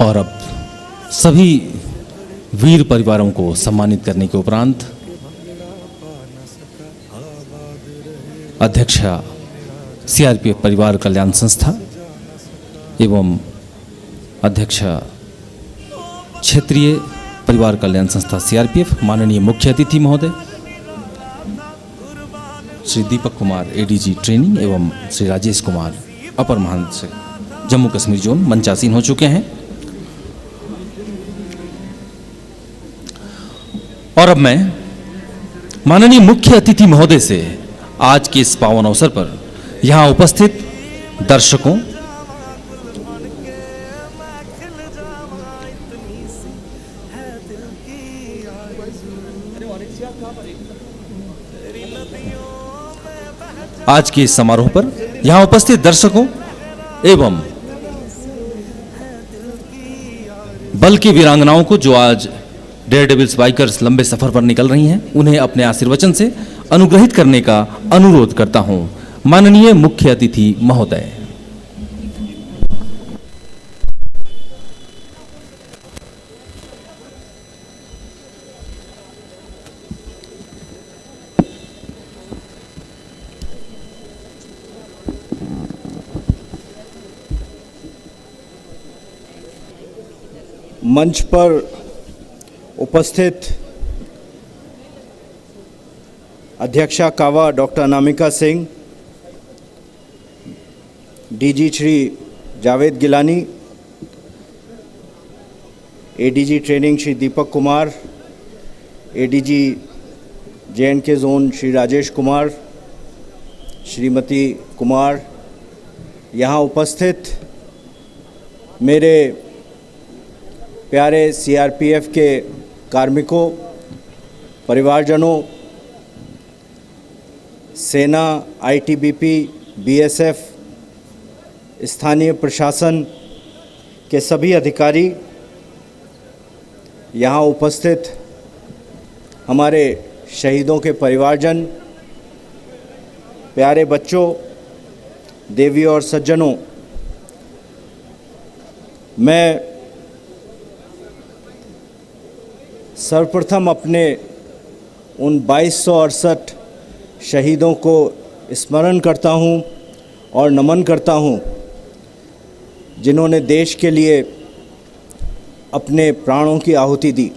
और अब सभी वीर परिवारों को सम्मानित करने के उपरांत अध्यक्षा सीआरपीएफ परिवार कल्याण संस्था एवं अध्यक्षा क्षेत्रीय परिवार कल्याण संस्था सीआरपीएफ माननीय मुख्य अतिथि महोदय श्री दीपक कुमार एडीजी ट्रेनिंग एवं श्री राजेश कुमार अपर महानिदेशक जम्मू कश्मीर जोन मंचासीन हो चुके हैं। और अब मैं माननीय मुख्य अतिथि महोदय से आज के इस पावन अवसर पर यहाँ उपस्थित दर्शकों, आज के इस समारोह पर यहाँ उपस्थित दर्शकों एवं बल की वीरांगनाओं को जो आज डेयर डेविल्स बाइकर्स लंबे सफर पर निकल रही हैं, उन्हें अपने आशीर्वचन से अनुग्रहित करने का अनुरोध करता हूं। माननीय मुख्य अतिथि महोदय। मंच पर उपस्थित अध्यक्षा कावा doctor Anamika Singh, DG Shri Javed Gilani, ADG training Shri Deepak Kumar, ADG J and K zone Shri Rajesh Kumar, Shrimati Kumar, यहाँ उपस्थित मेरे प्यारे सीआरपीएफ के कार्मिकों, परिवारजनों, सेना, आईटीबीपी, बीएसएफ, स्थानीय प्रशासन के सभी अधिकारी, यहाँ उपस्थित हमारे शहीदों के परिवारजन, प्यारे बच्चों, देवी और सज्जनों, मैं सर्वप्रथम अपने उन 2268 शहीदों को स्मरण करता हूँ और नमन करता हूँ जिन्होंने देश के लिए अपने प्राणों की आहुति दी।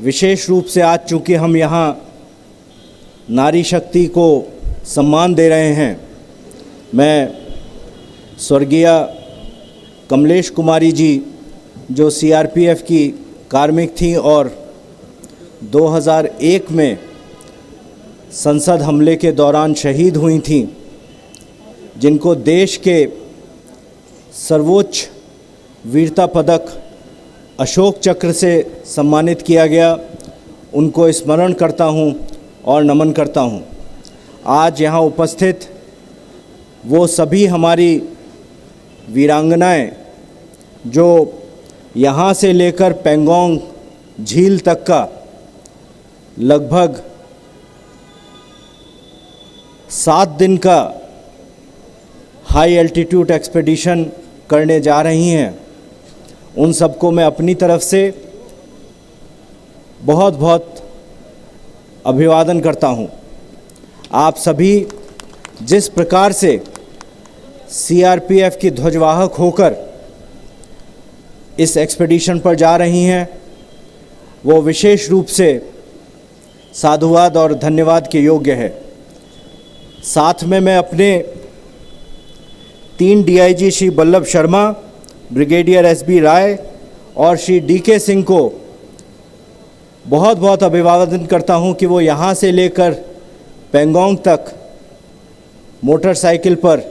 विशेष रूप से आज चूँकि हम यहाँ नारी शक्ति को सम्मान दे रहे हैं, मैं स्वर्गीय कमलेश कुमारी जी जो सीआरपीएफ की कार्मिक थी और 2001 में संसद हमले के दौरान शहीद हुई थीं, जिनको देश के सर्वोच्च वीरता पदक अशोक चक्र से सम्मानित किया गया, उनको स्मरण करता हूं और नमन करता हूं। आज यहाँ उपस्थित वो सभी हमारी वीरांगनाएं जो यहाँ से लेकर पेंगोंग झील तक का लगभग 7 दिन का हाई एल्टीट्यूड एक्सपेडिशन करने जा रही हैं, उन सबको मैं अपनी तरफ से बहुत बहुत अभिवादन करता हूं। आप सभी जिस प्रकार से सीआरपीएफ की ध्वजवाहक होकर इस एक्सपेडिशन पर जा रही हैं, वो विशेष रूप से साधुवाद और धन्यवाद के योग्य है। साथ में मैं अपने 3 DIG Shri Ballabh Sharma, brigadier SB Rai और श्री डीके सिंह को बहुत बहुत अभिवादन करता हूं कि वो यहाँ से लेकर पेंगोंग तक मोटरसाइकिल पर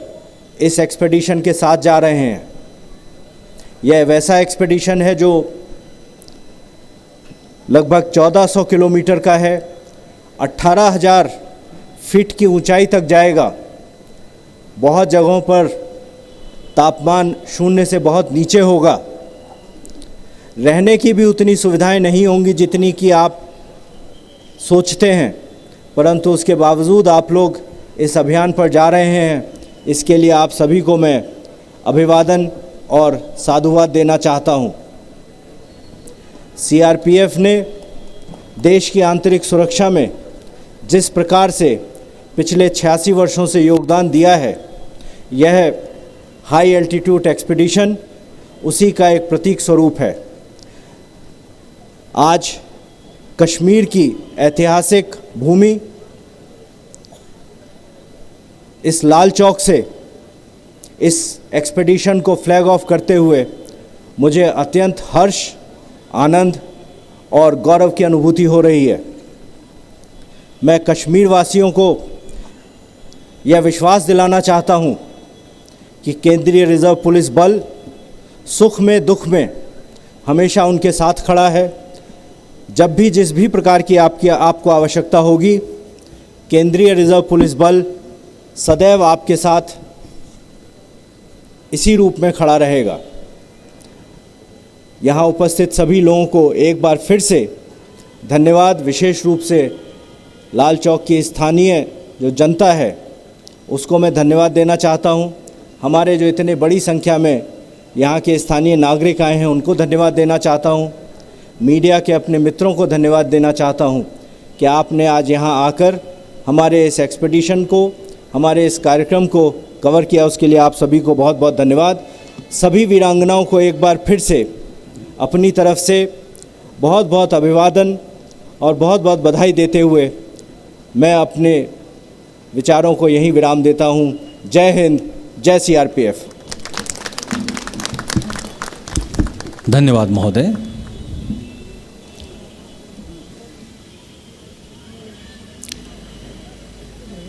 इस एक्सपेडिशन के साथ जा रहे हैं। यह वैसा एक्सपेडिशन है जो लगभग 1400 किलोमीटर का है, 18,000 फीट की ऊंचाई तक जाएगा। बहुत जगहों पर तापमान 0 से बहुत नीचे होगा। रहने की भी उतनी सुविधाएं नहीं होंगी जितनी कि आप सोचते हैं, परंतु उसके बावजूद आप लोग इस अभियान पर जा रहे हैं, इसके लिए आप सभी को मैं अभिवादन और साधुवाद देना चाहता हूं। सीआरपीएफ ने देश की आंतरिक सुरक्षा में जिस प्रकार से पिछले 86 वर्षों से योगदान दिया है, यह हाई एल्टीट्यूड एक्सपीडिशन उसी का एक प्रतीक स्वरूप है। आज कश्मीर की ऐतिहासिक भूमि इस लाल चौक से इस एक्सपीडिशन को फ्लैग ऑफ करते हुए मुझे अत्यंत हर्ष, आनंद और गौरव की अनुभूति हो रही है। मैं कश्मीर वासियों को यह विश्वास दिलाना चाहता हूं कि केंद्रीय रिजर्व पुलिस बल सुख में दुख में हमेशा उनके साथ खड़ा है। जब भी जिस भी प्रकार की आपको आवश्यकता होगी, केंद्रीय रिजर्व पुलिस बल सदैव आपके साथ इसी रूप में खड़ा रहेगा। यहाँ उपस्थित सभी लोगों को एक बार फिर से धन्यवाद। विशेष रूप से लाल चौक की स्थानीय जो जनता है उसको मैं धन्यवाद देना चाहता हूँ। हमारे जो इतने बड़ी संख्या में यहाँ के स्थानीय नागरिक आए हैं उनको धन्यवाद देना चाहता हूँ। मीडिया के अपने मित्रों को धन्यवाद देना चाहता हूँ कि आपने आज यहाँ आकर हमारे इस एक्सपेडिशन को, हमारे इस कार्यक्रम को कवर किया, उसके लिए आप सभी को बहुत बहुत धन्यवाद। सभी वीरांगनाओं को एक बार फिर से अपनी तरफ से बहुत बहुत अभिवादन और बहुत बहुत बधाई देते हुए मैं अपने विचारों को यहीं विराम देता हूं। जय हिंद, जय सीआरपीएफ। धन्यवाद महोदय।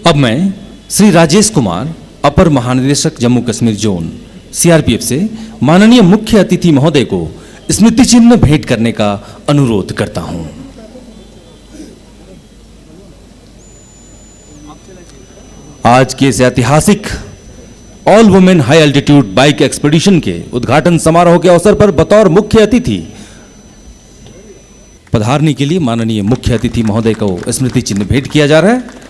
अब मैं श्री राजेश कुमार, अपर महानिदेशक जम्मू कश्मीर जोन सीआरपीएफ से माननीय मुख्य अतिथि महोदय को स्मृति चिन्ह भेंट करने का अनुरोध करता हूं। आज के इस ऐतिहासिक all women high altitude bike expedition के उद्घाटन समारोह के अवसर पर बतौर मुख्य अतिथि पधारने के लिए माननीय मुख्य अतिथि महोदय को स्मृति चिन्ह भेंट किया जा रहा है।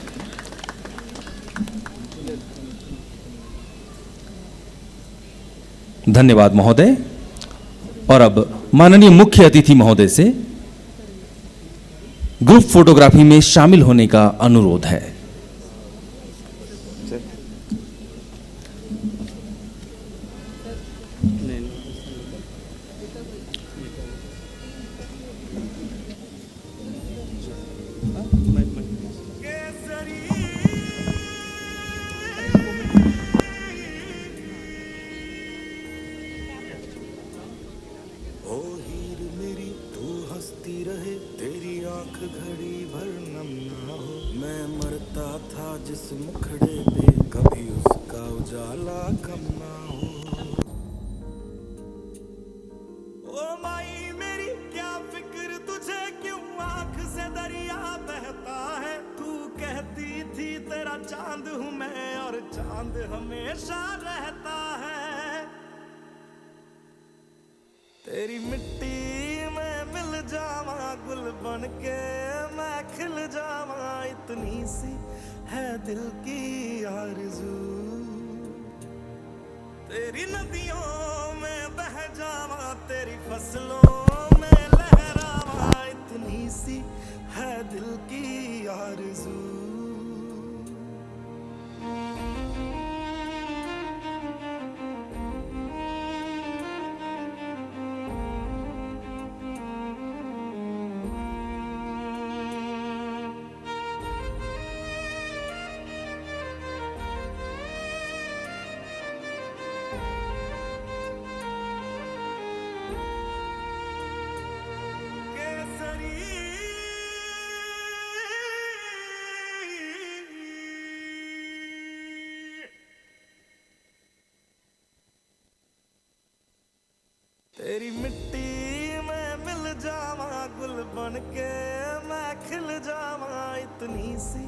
धन्यवाद महोदय। और अब माननीय मुख्य अतिथि महोदय से ग्रुप फोटोग्राफी में शामिल होने का अनुरोध है। आँख घड़ी भर नम ना हो। मैं मरता था जिस मुखड़े पे, कभी उसका उजाला कम ना हो। ओ माई मेरी क्या फिक्र तुझे, क्यों आँख से दरिया बहता है। तू कहती थी तेरा चांद हूँ मैं, और चांद हमेशा रहता है। तेरी मिट्टी में मिल जावा गुल बन के, मैं खिल जावा, इतनी सी है दिल की आरज़ू। तेरी नदियों में बह जावा, तेरी फसलों में लहरावा, इतनी सी है दिल की आरज़ू। तेरी मिट्टी में मिल जावा गुल बन के, मैं खिल जावा, इतनी सी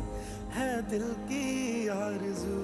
है दिल की आरज़ू।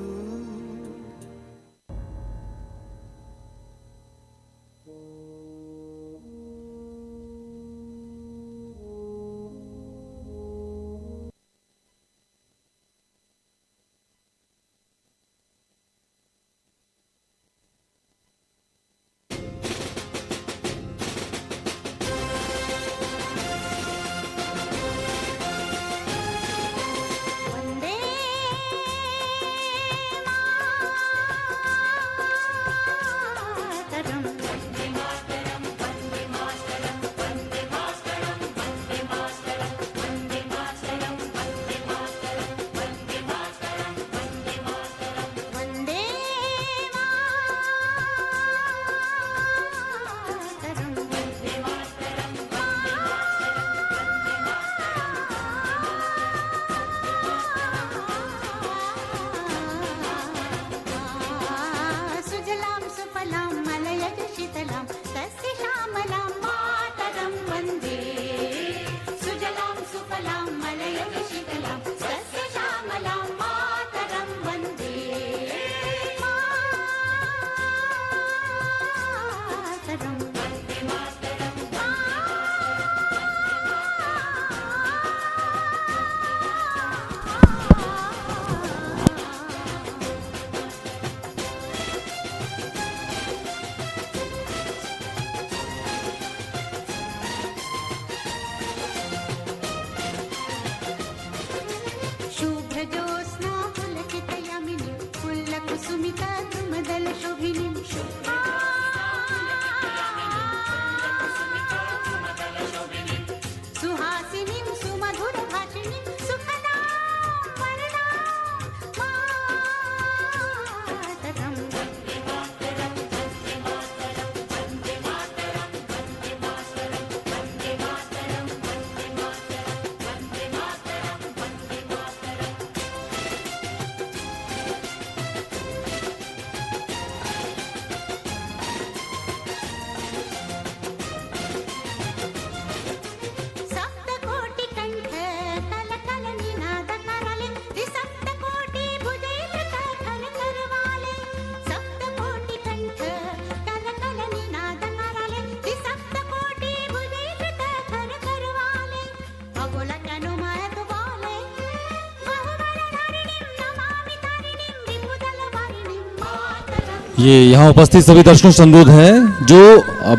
ये यहाँ उपस्थित सभी दर्शकों से अनुरोध है जो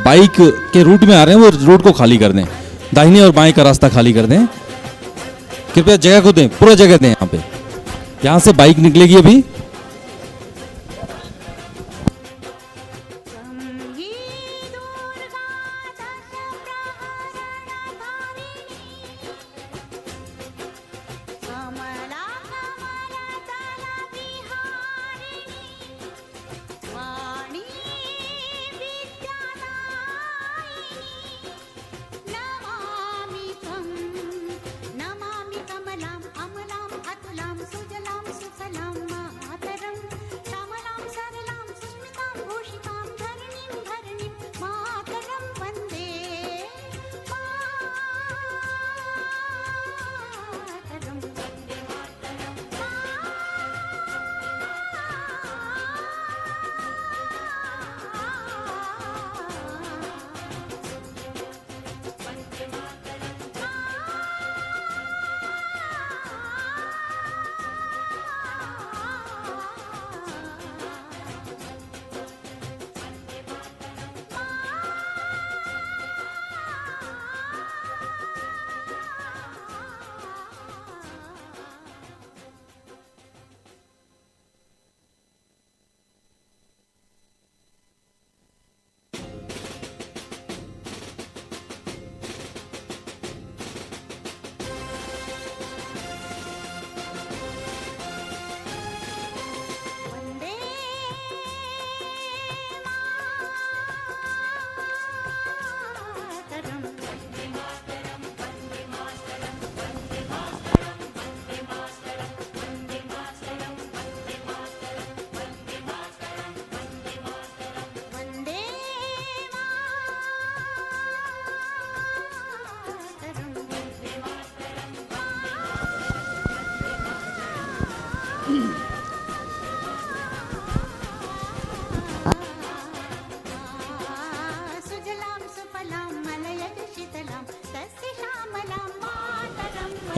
बाइक के रूट में आ रहे हैं वो रोड को खाली कर दें, दाहिने और बाएं का रास्ता खाली कर दें। कृपया जगह को दें, पूरा जगह दें। यहाँ से बाइक निकलेगी अभी।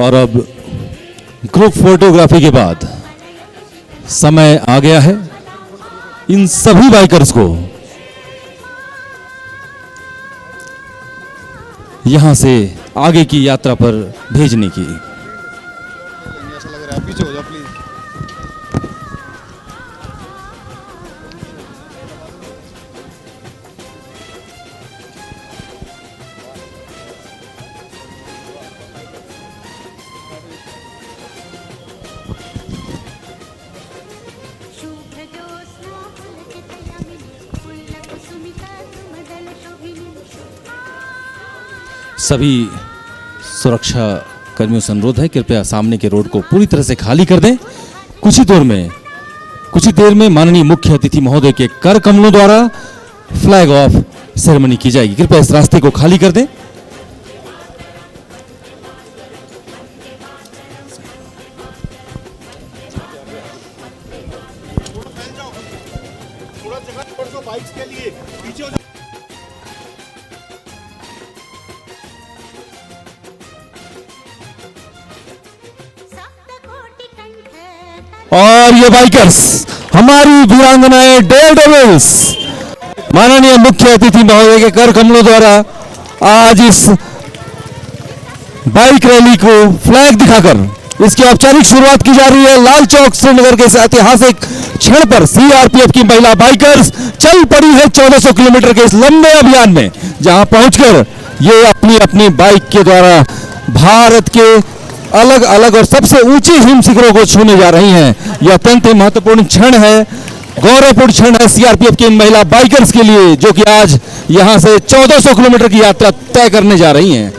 और अब ग्रुप फोटोग्राफी के बाद समय आ गया है इन सभी बाइकर्स को यहां से आगे की यात्रा पर भेजने की। ऐसा लग रहा है, पीछे हो जाओ प्लीज। सभी सुरक्षा कर्मियों से अनुरोध है कृपया सामने के रोड को पूरी तरह से खाली कर दें। कुछ ही देर में माननीय मुख्य अतिथि महोदय के कर कमलों द्वारा फ्लैग ऑफ सेरेमनी की जाएगी। कृपया इस रास्ते को खाली कर दें। बाइक्स के लिए पीछे हो जाओ। और ये बाइकर्स हमारी वीरांगनाएं डेयर डेविल्स माननीय मुख्य अतिथि महोदय के कर कमलों द्वारा आज इस बाइक रैली को फ्लैग दिखाकर इसकी औपचारिक शुरुआत की जा रही है। लाल चौक श्रीनगर के इस ऐतिहासिक क्षण पर सीआरपीएफ की महिला बाइकर्स चल पड़ी है 1400 किलोमीटर के इस लंबे अभियान में, जहां पहुंचकर ये अपनी अपनी बाइक के द्वारा भारत के अलग अलग और सबसे ऊंचे हिम शिखरों को छूने जा रही हैं। यह अत्यंत ही महत्वपूर्ण क्षण है, गौरवपूर्ण क्षण है सीआरपीएफ की इन महिला बाइकर्स के लिए, जो कि आज यहां से 1400 किलोमीटर की यात्रा तय करने जा रही हैं।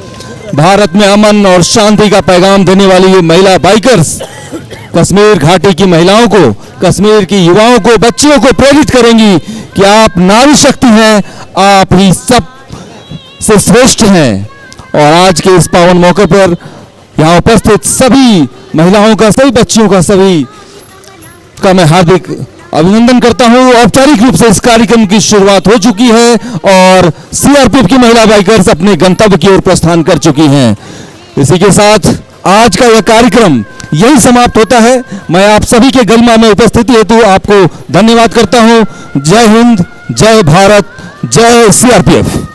भारत में अमन और शांति का पैगाम देने वाली ये महिला बाइकर्स कश्मीर घाटी की महिलाओं को, कश्मीर की युवाओं को, बच्चियों को प्रेरित करेंगी कि आप नारी शक्ति हैं, आप ही सब से श्रेष्ठ हैं। और आज के इस पावन मौके पर यहाँ उपस्थित सभी महिलाओं का, सभी बच्चियों का, सभी का मैं हार्दिक अभिनंदन करता हूँ। औपचारिक रूप से इस कार्यक्रम की शुरुआत हो चुकी है और सीआरपीएफ की महिला बाइकर्स अपने गंतव्य की ओर प्रस्थान कर चुकी हैं। इसी के साथ आज का यह कार्यक्रम यही समाप्त होता है। मैं आप सभी के गरिमा में उपस्थिति हेतु आपको धन्यवाद करता हूँ। जय हिंद, जय भारत, जय सीआरपीएफ।